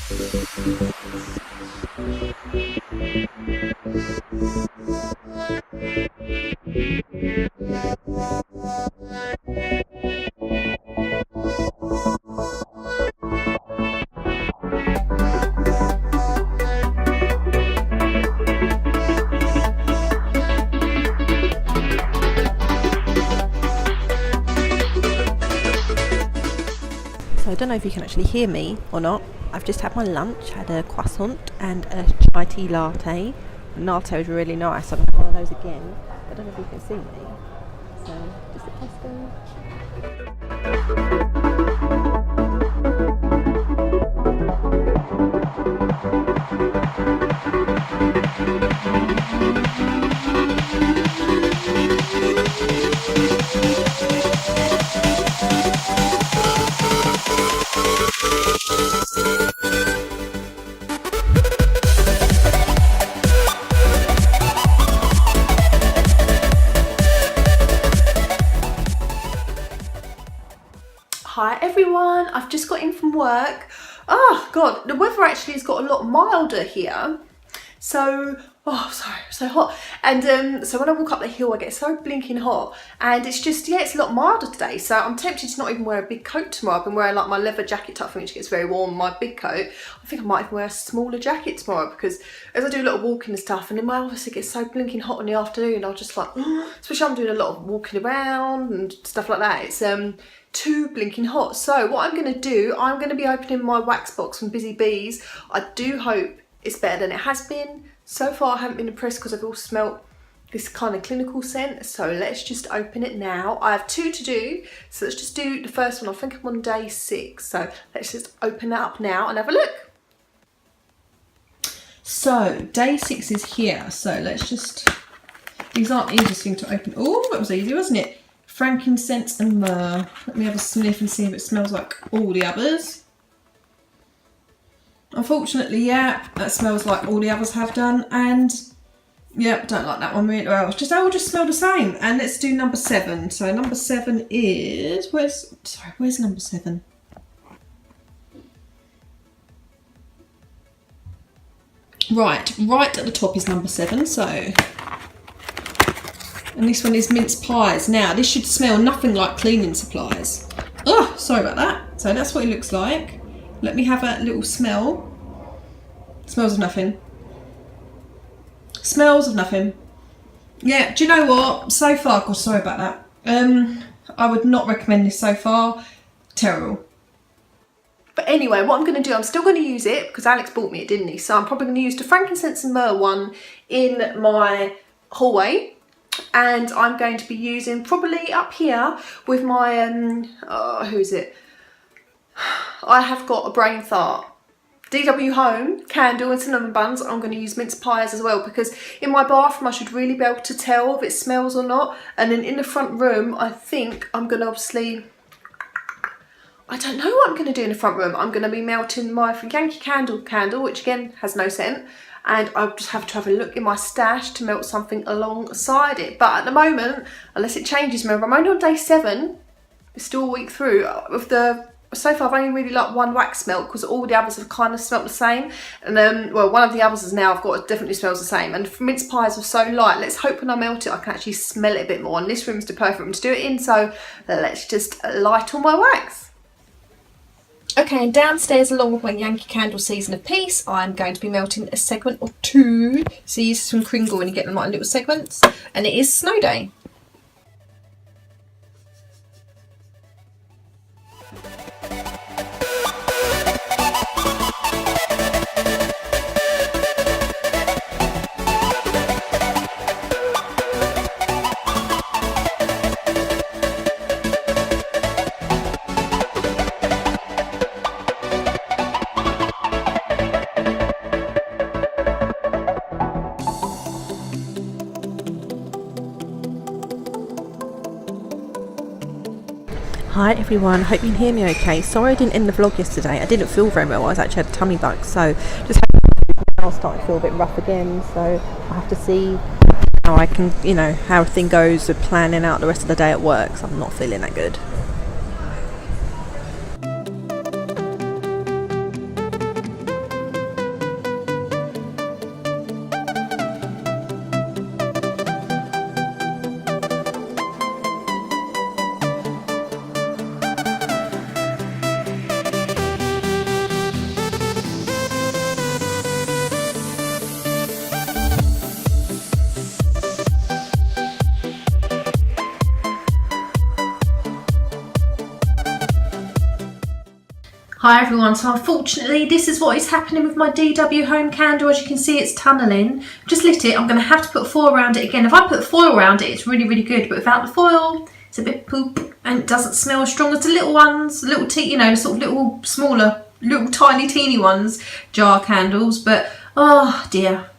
So I don't know if you can actually hear me or not. I've just had my lunch, had a croissant and a chai tea latte. The latte was really nice. I'm going to have one of those again. I don't know if you can see me. So just a Tesco. Hi everyone, I've just got in from work. Oh god, the weather actually has got a lot milder here. So, oh sorry, so hot. And so when I walk up the hill I get so blinking hot, and it's just, yeah, it's a lot milder today. So I'm tempted to not even wear a big coat tomorrow. I've been wearing like my leather jacket type thing, which gets very warm, my big coat. I think I might even wear a smaller jacket tomorrow, because as I do a lot of walking and stuff, and then my office, it gets so blinking hot in the afternoon, I'll just like, especially I'm doing a lot of walking around and stuff like that. It's too blinking hot. So what I'm going to do, I'm going to be opening my wax box from Busy Bees. I do hope it's better than it has been. So far I haven't been impressed because I've all smelt this kind of clinical scent. So let's just open it now. I have 2 to do, so let's just do the first one. I think I'm on day 6, so let's just open that up now and have a look. So day 6 is here, so let's just, these aren't interesting to open. Oh, that was easy, wasn't it? Frankincense and myrrh. Let me have a sniff and see if it smells like all the others. Unfortunately, yeah, that smells like all the others have done, and yeah, don't like that one really well. It's just, they all just smell the same. And let's do number 7. So number 7 is, where's number 7? Right at the top is number 7, so. And this one is mince pies. Now, this should smell nothing like cleaning supplies. Oh, sorry about that. So that's what it looks like. Let me have a little smell. Smells of nothing. Smells of nothing. Yeah, do you know what? So far, God, sorry about that. I would not recommend this so far. Terrible. But anyway, what I'm going to do, I'm still going to use it because Alex bought me it, didn't he? So I'm probably going to use the frankincense and myrrh one in my hallway. And I'm going to be using probably up here with my, who is it? I have got a brain fart. DW Home candle and cinnamon buns. I'm going to use mince pies as well, because in my bathroom I should really be able to tell if it smells or not. And then in the front room, I think I'm going to obviously, I don't know what I'm going to do in the front room. I'm going to be melting my Yankee candle, which again has no scent. And I'll just have to have a look in my stash to melt something alongside it. But at the moment, unless it changes, remember, I'm only on day 7. It's still a week through. With the, so far I've only really like one wax melt, because all the others have kind of smelt the same. And then, well, one of the others is now I've got, it definitely smells the same. And mince pies are so light. Let's hope when I melt it, I can actually smell it a bit more. And this room's the perfect room to do it in. So let's just light on my wax. Okay, and downstairs along with my Yankee Candle Season of Peace, I'm going to be melting a segment or 2. So you use some Kringle when you get them like in little segments. And it is Snow Day. Hi everyone, hope you can hear me okay. Sorry I didn't end the vlog yesterday. I didn't feel very well. I actually had a tummy bug, so just now starting to feel a bit rough again. So I have to see how I can, you know, how everything goes with planning out the rest of the day at work. So I'm not feeling that good. Hi everyone, so unfortunately this is what is happening with my DW home candle. As you can see, it's tunnelling. Just lit it. I'm going to have to put foil around it again. If I put foil around it, it's really good, but without the foil it's a bit poop and it doesn't smell as strong as the little ones, little you know, sort of little smaller, little tiny teeny ones, jar candles. But oh dear.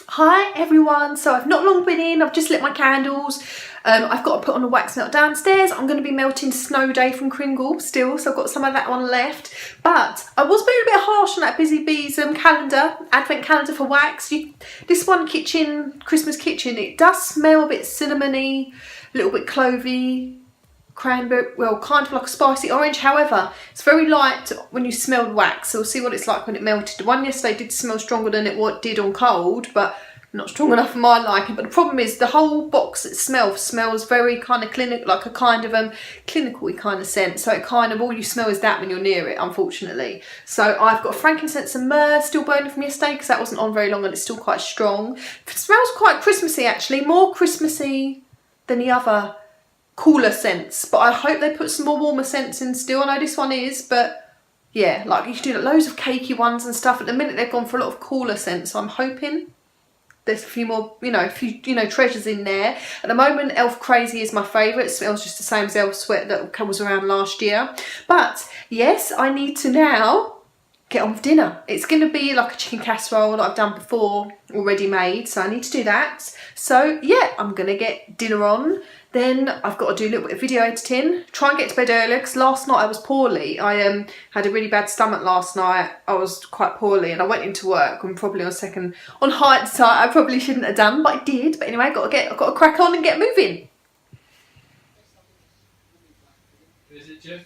Hi everyone, so I've not long been in, I've just lit my candles. I've got to put on a wax melt downstairs. I'm going to be melting Snow Day from Kringle still, so I've got some of that one left. But I was being a bit harsh on that Busy Bees calendar, advent calendar for wax. This one, Christmas kitchen, it does smell a bit cinnamony, a little bit clovey, cranberry, well, kind of like a spicy orange. However, it's very light when you smell the wax, so we'll see what it's like when it melted. The one yesterday did smell stronger than it did on cold, but not strong enough for my liking. But the problem is the whole box itself smells very kind of clinical, like a kind of clinical-y kind of scent. So it kind of, all you smell is that when you're near it, unfortunately. So I've got frankincense and myrrh still burning from yesterday because that wasn't on very long and it's still quite strong. It smells quite Christmassy actually, more Christmassy than the other cooler scents. But I hope they put some more warmer scents in still. I know this one is, but yeah, like you can do loads of cakey ones and stuff. At the minute they've gone for a lot of cooler scents, so I'm hoping there's a few more, treasures in there. At the moment, Elf Crazy is my favourite. It smells just the same as Elf Sweat that was around last year. But yes, I need to now get on with dinner. It's going to be like a chicken casserole that I've done before, already made. So I need to do that. So yeah, I'm going to get dinner on. Then I've got to do a little bit of video editing. Try and get to bed earlier because last night I was poorly. I had a really bad stomach last night. I was quite poorly and I went into work and probably on hindsight I probably shouldn't have done, but I did. But anyway, I've got to crack on and get moving. Is it Jeff?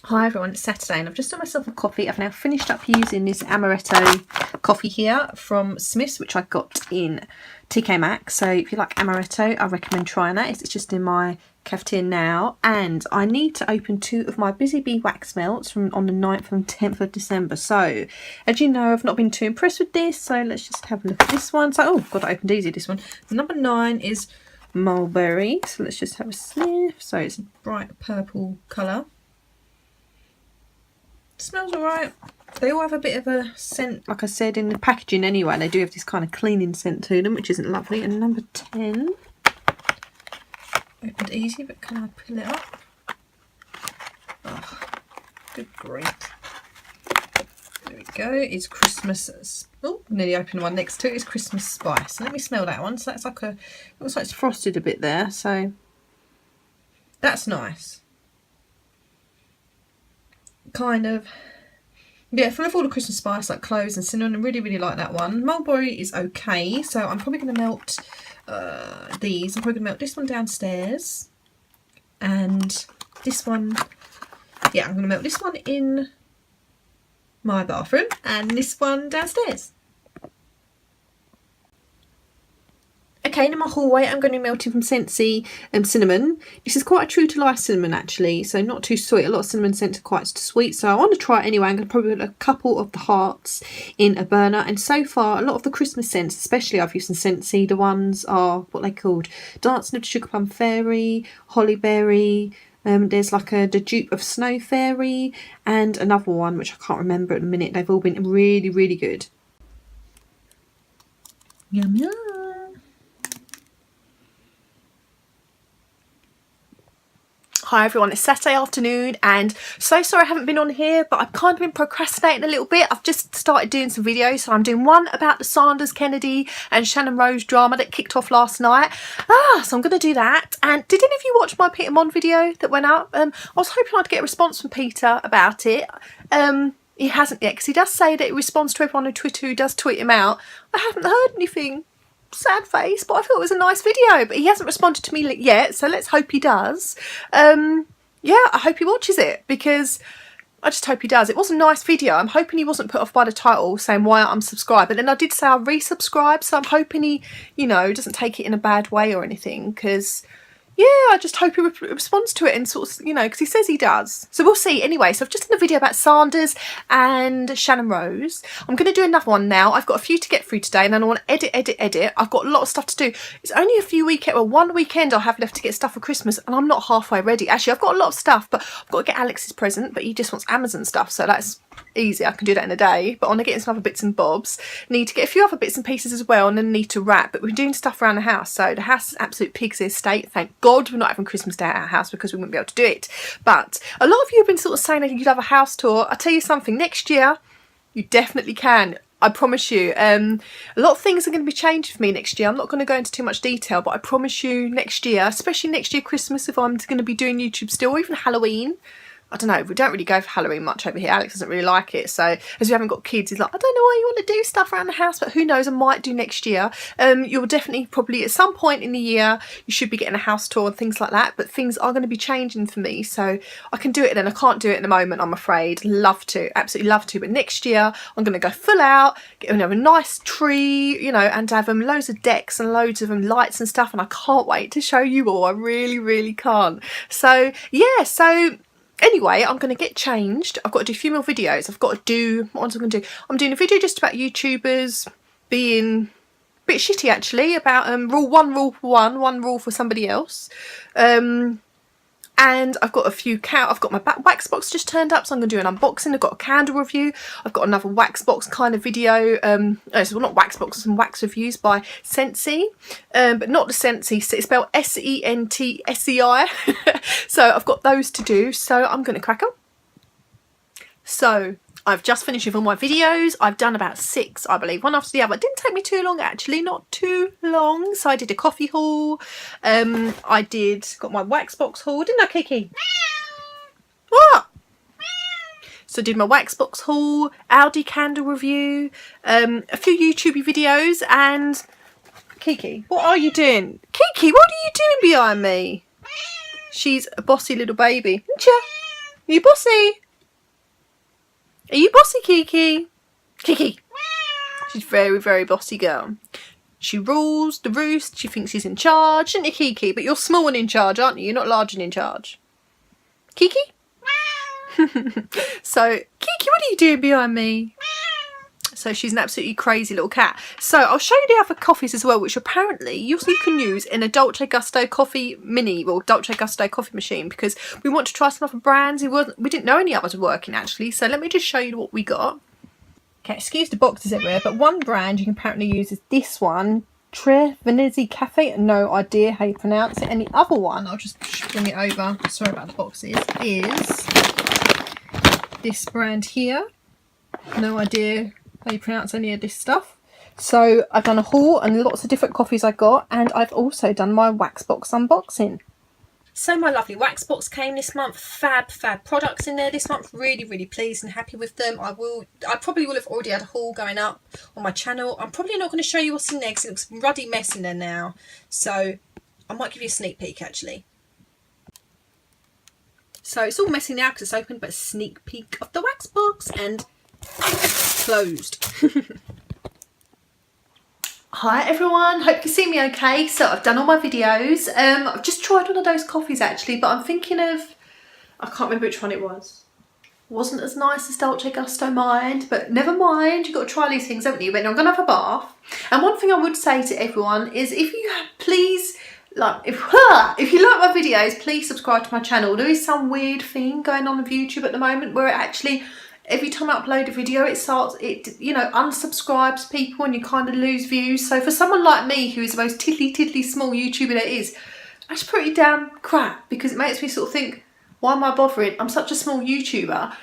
Hi everyone, it's Saturday and I've just done myself a coffee. I've now finished up using this amaretto coffee here from Smith's, which I got in TK Maxx. So if you like amaretto, I recommend trying that. It's just in my cafetiere now. And I need to open 2 of my Busy Bee wax melts from on the 9th and 10th of December. So as you know, I've not been too impressed with this. So let's just have a look at this one. So, oh God, I opened easy this one. Number 9 is mulberry. So let's just have a sniff. So it's a bright purple colour. Smells alright. They all have a bit of a scent, like I said, in the packaging anyway. They do have this kind of cleaning scent to them, which isn't lovely. And number 10, opened easy, but can I pull it up? Oh, good grief. There we go. It's Christmas. Oh, nearly opened one next to it. It's Christmas spice. Let me smell that one. So that's like it looks like it's frosted a bit there. So that's nice. Kind of, yeah, full of all the Christmas spice like cloves and cinnamon. I really like that one. Mulberry is okay, so I'm probably going to melt these. I'm probably going to melt this one downstairs and this one, yeah, I'm going to melt this one in my bathroom and this one downstairs. Okay, in my hallway I'm going to be melting from Scentsy cinnamon. This is quite a true to life cinnamon actually, so not too sweet. A lot of cinnamon scents are quite sweet, so I want to try it anyway. I'm going to probably put a couple of the hearts in a burner, and so far a lot of the Christmas scents, especially I've used some Scentsy. The ones are what they called Dancing of the Sugar Plum Fairy, Hollyberry. There's like the dupe of Snow Fairy and another one which I can't remember at the minute. They've all been really good. Yum yum. Hi everyone, it's Saturday afternoon and so sorry I haven't been on here, but I've kind of been procrastinating a little bit. I've just started doing some videos, so I'm doing one about the Sanders, Kennedy and Shannon Rose drama that kicked off last night. So I'm going to do that. And did any of you watch my Peter Monn video that went up? I was hoping I'd get a response from Peter about it. He hasn't yet, because he does say that he responds to everyone on Twitter who does tweet him out. I haven't heard anything. Sad face, but I thought it was a nice video, but he hasn't responded to me yet, so let's hope he does. Yeah, I hope he watches it, because I just hope he does. It was a nice video. I'm hoping he wasn't put off by the title saying why I'm subscribed, but then I did say I resubscribed, so I'm hoping he, doesn't take it in a bad way or anything, because yeah, I just hope he responds to it and sort of, you know, because he says he does. So we'll see. Anyway, so I've just done a video about Sanders and Shannon Rose. I'm going to do another one now. I've got a few to get through today and then I want to edit. I've got a lot of stuff to do. It's only a few weekends, well, one weekend I'll have left to get stuff for Christmas and I'm not halfway ready. Actually, I've got a lot of stuff, but I've got to get Alex's present, but he just wants Amazon stuff, so that's easy. I can do that in a day, but I want to get some other bits and bobs. Need to get a few other bits and pieces as well, and then need to wrap. But we're doing stuff around the house, so the house is absolute pig's ear state. Thank God we're not having Christmas Day at our house because we wouldn't be able to do it. But a lot of you have been sort of saying that you'd have a house tour. I'll tell you something, next year you definitely can. I promise you. A lot of things are going to be changing for me next year. I'm not going to go into too much detail, but I promise you next year, especially next year Christmas, if I'm going to be doing YouTube still, or even Halloween. I don't know, we don't really go for Halloween much over here. Alex doesn't really like it, so as we haven't got kids, he's like, I don't know why you want to do stuff around the house, but who knows, I might do next year. You'll definitely probably at some point in the year you should be getting a house tour and things like that, but things are going to be changing for me, so I can do it then. I can't do it at the moment, I'm afraid. Love to, absolutely love to, but next year I'm going to go full out, get a nice tree, you know, and have loads of decks and loads of lights and stuff, and I can't wait to show you all. I really can't. So yeah, so anyway, I'm going to get changed. I've got to do a few more videos. I've got to do, what else am I going to do? I'm doing a video just about YouTubers being a bit shitty actually, about one rule for one rule for somebody else. And I've got a few I've got my wax box just turned up, so I'm going to do an unboxing. I've got a candle review. I've got another wax box kind of video. Well, not wax box, some wax reviews by Scentsy, but not the Scentsy. It's spelled S-E-N-T-S-E-I. So I've got those to do. So I'm going to crack on. So I've just finished with all my videos. I've done about 6, I believe, one after the other. It didn't take me too long, actually, not too long. So I did a coffee haul. Got my wax box haul, didn't I, Kiki? What? So I did my wax box haul, Aldi candle review, a few YouTube videos, and Kiki, what are you doing? Kiki, what are you doing behind me? She's a bossy little baby, isn't you? Are you bossy? Are you bossy, Kiki? Kiki. She's very bossy girl. She rules the roost. She thinks she's in charge, isn't you, Kiki? But you're small and in charge, aren't you? You're not large and in charge. Kiki? So, Kiki, what are you doing behind me? So she's an absolutely crazy little cat. So I'll show you the other coffees as well, which apparently you can use in a Dolce Gusto coffee mini, or Dolce Gusto coffee machine, because we want to try some other brands. We didn't know any others were working actually, so let me just show you what we got. Okay, excuse the boxes everywhere, but one brand you can apparently use is this one, Tre Venezia Cafe. No idea how you pronounce it. And the other one, I'll just bring it over, sorry about the boxes, is this brand here. No idea how you pronounce any of this stuff. So I've done a haul and lots of different coffees I got, and I've also done my wax box unboxing. So my lovely wax box came this month. Fab products in there this month. Really pleased and happy with them. I probably will have already had a haul going up on my channel. I'm probably not going to show you what's in there because it looks ruddy mess in there now. So I might give you a sneak peek actually. So it's all messy now because it's open, but a sneak peek of the wax box, and closed. Hi everyone, hope you can see me okay. So I've done all my videos. I've just tried one of those coffees actually, but I'm thinking of, I can't remember which one it was. Wasn't as nice as Dolce Gusto mind, but never mind, you've got to try these things, haven't you? But I'm going to have a bath. And one thing I would say to everyone is, if you please, if you like my videos, please subscribe to my channel. There is some weird thing going on with YouTube at the moment where it actually, every time I upload a video, it unsubscribes people and you kind of lose views. So for someone like me, who is the most tiddly small YouTuber there is, that's pretty damn crap, because it makes me sort of think, why am I bothering? I'm such a small YouTuber.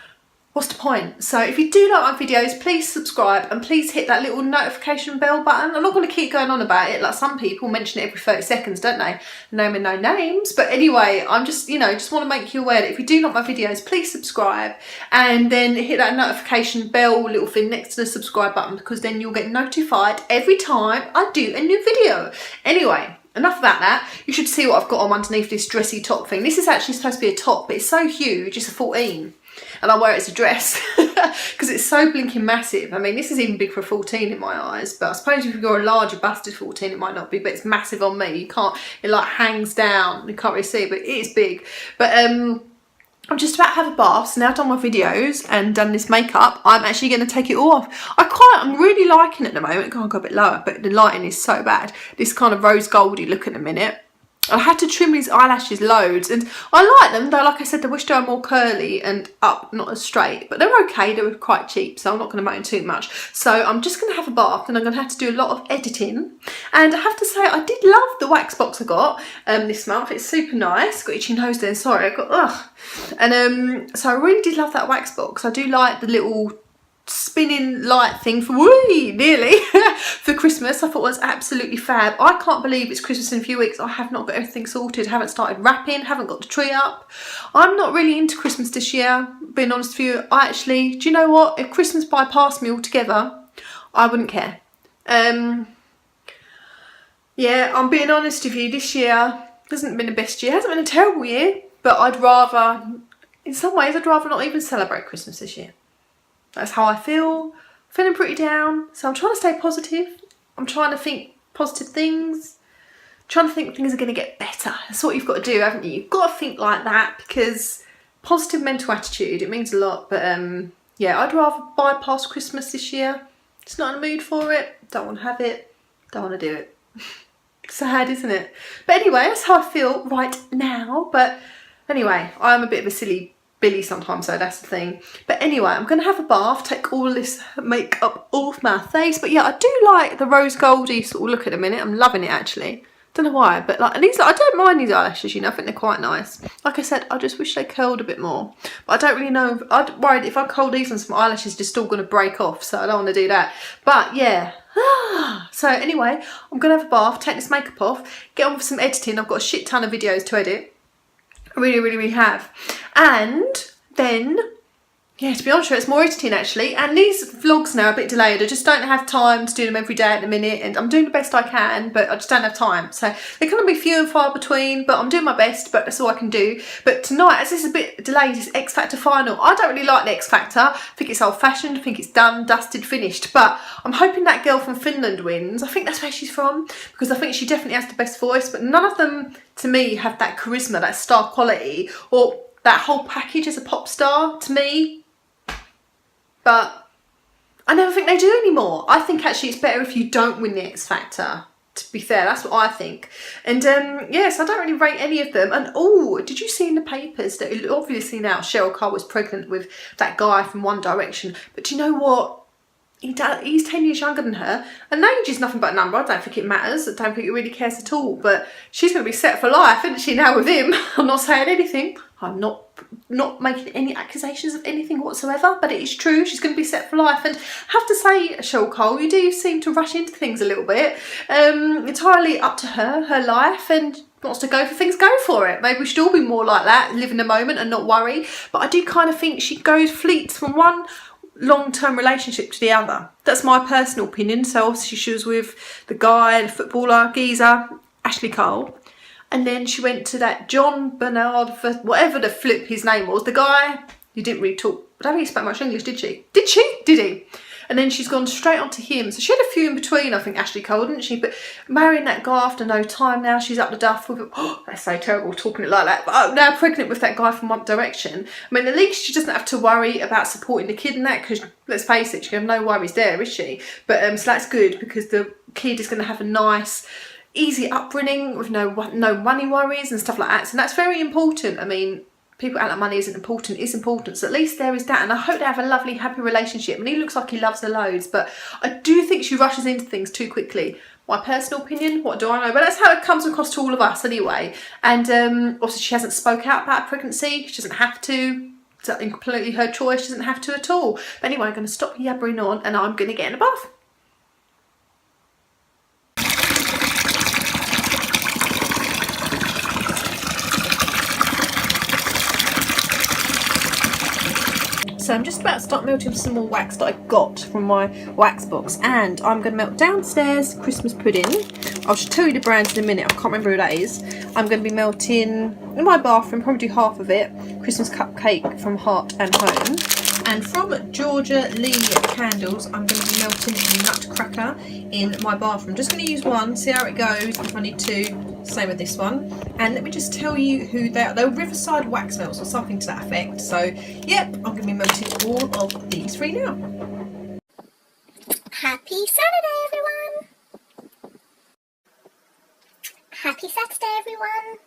What's the point? So if you do like my videos, please subscribe and please hit that little notification bell button. I'm not going to keep going on about it, like some people mention it every 30 seconds, don't they? Naming no names. But anyway, I'm just, just want to make you aware that if you do like my videos, please subscribe and then hit that notification bell little thing next to the subscribe button, because then you'll get notified every time I do a new video. Anyway, enough about that. You should see what I've got on underneath this dressy top thing. This is actually supposed to be a top, but it's so huge, it's a 14. And I wear it as a dress. because it's so blinking massive. I mean, this is even big for a 14 in my eyes, but I suppose if you've got a larger busted 14 it might not be, but it's massive on me. You can't, it like hangs down, you can't really see it, but it is big. But I'm just about to have a bath, so now I've done my videos and done this makeup, I'm actually going to take it all off. I'm really liking it at the moment. I'll go a bit lower, but the lighting is so bad. This kind of rose goldy look at the minute. I had to trim these eyelashes loads, and I like them, though like I said, I wish they were more curly and up, not as straight, but they're okay, they were quite cheap, so I'm not going to moan too much. So I'm just going to have a bath, and I'm going to have to do a lot of editing, and I have to say, I did love the wax box I got this month. It's super nice. Got itchy nose then, sorry, I got, ugh. And so I really did love that wax box. I do like the little spinning light thing for nearly for Christmas. I thought it was absolutely fab. I can't believe it's Christmas in a few weeks. I have not got everything sorted, haven't started wrapping, haven't got the tree up. I'm not really into Christmas this year, being honest with you. I actually, do you know what, if Christmas bypassed me altogether, I wouldn't care. Yeah, I'm being honest with you, this year hasn't been the best year. It hasn't been a terrible year, but I'd rather, in some ways, I'd rather not even celebrate Christmas this year. That's how I feel. Feeling pretty down. So I'm trying to stay positive. I'm trying to think positive things. Trying to think things are going to get better. That's what you've got to do, haven't you? You've got to think like that, because positive mental attitude, it means a lot. But yeah, I'd rather bypass Christmas this year. Just not in the mood for it. Don't want to have it. Don't want to do it. Sad, isn't it? But anyway, that's how I feel right now. But anyway, I'm a bit of a silly Billy sometimes, so that's the thing. But anyway, I'm going to have a bath, take all this makeup off my face. But yeah, I do like the rose goldy sort of look at the minute. I'm loving it, actually. Don't know why, but like these, I don't mind these eyelashes, you know. I think they're quite nice. Like I said, I just wish they curled a bit more. But I don't really know. I'm worried if I curl these on some eyelashes, they're still going to break off. So I don't want to do that. But yeah. So anyway, I'm going to have a bath, take this makeup off, get on with some editing. I've got a shit ton of videos to edit. I really have. And then, yeah, to be honest, it's more editing actually. And these vlogs now are a bit delayed. I just don't have time to do them every day at the minute. And I'm doing the best I can, but I just don't have time. So they're going to be few and far between, but I'm doing my best, but that's all I can do. But tonight, as this is a bit delayed, it's X Factor final. I don't really like the X Factor. I think it's old fashioned. I think it's done, dusted, finished. But I'm hoping that girl from Finland wins. I think that's where she's from, because I think she definitely has the best voice. But none of them, to me, have that charisma, that star quality, or that whole package as a pop star to me. But I never think they do anymore. I think actually it's better if you don't win the X Factor, to be fair. That's what I think. And yes, I don't really rate any of them. And oh, did you see in the papers that obviously now Cheryl Cole was pregnant with that guy from One Direction? But do you know what? He's 10 years younger than her, and age is nothing but a number. I don't think it matters. I don't think it really cares at all. But she's going to be set for life, isn't she, now with him? I'm not saying anything. I'm not making any accusations of anything whatsoever, but it is true. She's going to be set for life. And I have to say, Cheryl Cole, you do seem to rush into things a little bit. Entirely up to her life, and wants to go for things, go for it. Maybe we should all be more like that, live in the moment and not worry. But I do kind of think she fleets from one long-term relationship to the other. That's my personal opinion. So obviously she was with the guy, the footballer, geezer, Ashley Cole. And then she went to that John Bernard, whatever the flip his name was, the guy who didn't really talk. I don't think he spoke much English, did she? Did she? Did he? And then she's gone straight on to him. So she had a few in between, I think, Ashley Cole, didn't she? But marrying that guy after no time now, she's up the duff with, oh, that's so terrible talking it like that. But now pregnant with that guy from One Direction. I mean, at least she doesn't have to worry about supporting the kid and that, because let's face it, she have no worries there, is she? But so that's good, because the kid is going to have a nice, easy upbringing with no money worries and stuff like that. So that's very important. I mean, people act like money isn't important. It's important. So at least there is that. And I hope they have a lovely, happy relationship. And he looks like he loves her loads. But I do think she rushes into things too quickly. My personal opinion, what do I know? But that's how it comes across to all of us anyway. And also she hasn't spoke out about her pregnancy. She doesn't have to. It's completely her choice. She doesn't have to at all. But anyway, I'm going to stop yabbering on and I'm going to get in a bath. So I'm just about to start melting some more wax that I got from my wax box, and I'm going to melt downstairs Christmas pudding. I'll tell you the brands in a minute. I can't remember who that is. I'm going to be melting in my bathroom, probably do half of it, Christmas cupcake from Heart and Home. And from from Georgia Lee candles, I'm going to be melting a nutcracker in my bathroom. Just going to use one, see how it goes. If I need two, same with this one. And let me just tell you who they are. They're Riverside wax melts or something to that effect. So, yep, I'm going to be melting all of these three now. Happy Saturday, everyone! Happy Saturday, everyone!